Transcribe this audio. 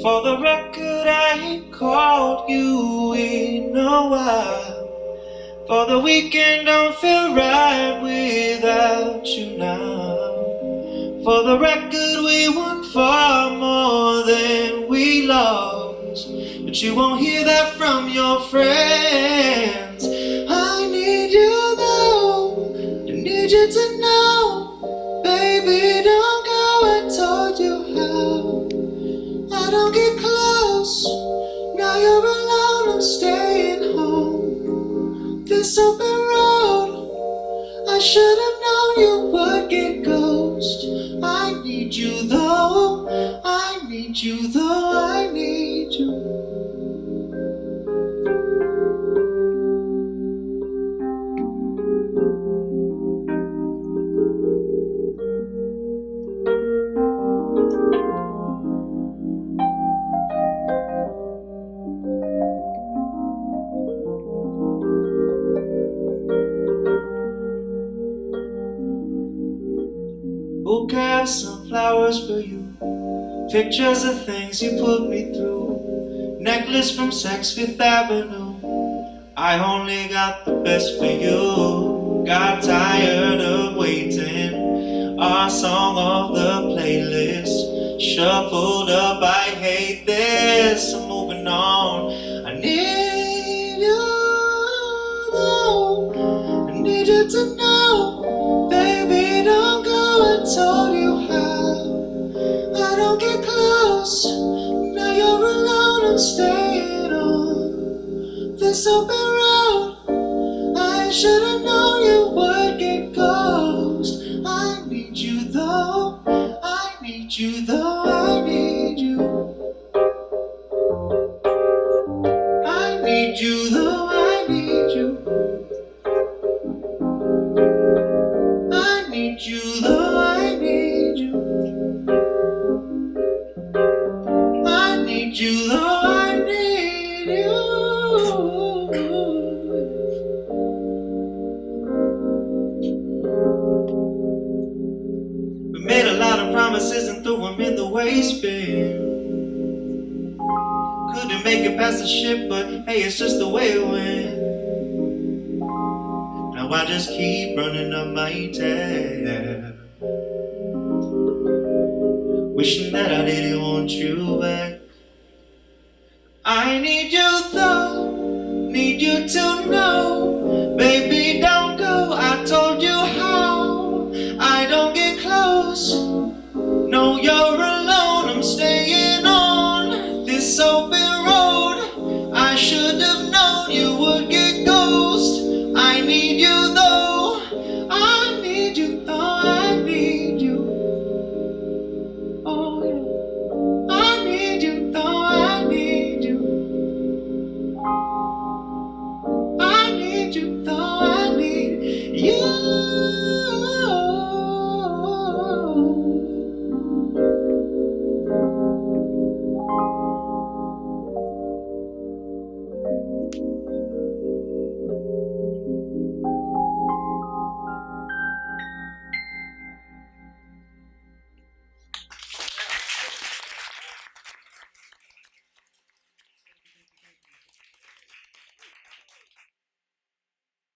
For the record, I ain't called you in a while. For the weekend, don't feel right without you now. For the record, we won far more than we lost, but you won't hear that from your friends. I need you though, I need you to know, baby, don't go, I told you how. I don't get close, now you're alone, I'm staying home. This open road, I should have known you would get ghost. I need you though, I need you though, I need you. Bouquet of sunflowers for you, pictures of things you put me through, necklace from Saks Fifth Avenue. I only got the best for you. Got tired of waiting, our song off the playlist shuffled up, I hate this, I'm moving on. I need you though, I need you to know, baby, don't go, I told you how. I don't get close, now you're alone, I'm staying on this open road. I should have known you would get ghost. I need you though, I need you though, I need you. I need you though, I need you. I need you though, I need you. I need you though, I need you. We made a lot of promises and threw them in the waste bin. Couldn't make it past the ship, but hey, it's just the way it went. Now I just keep running up my tab, wishing that I didn't want you back. I need you though, need you to know, baby,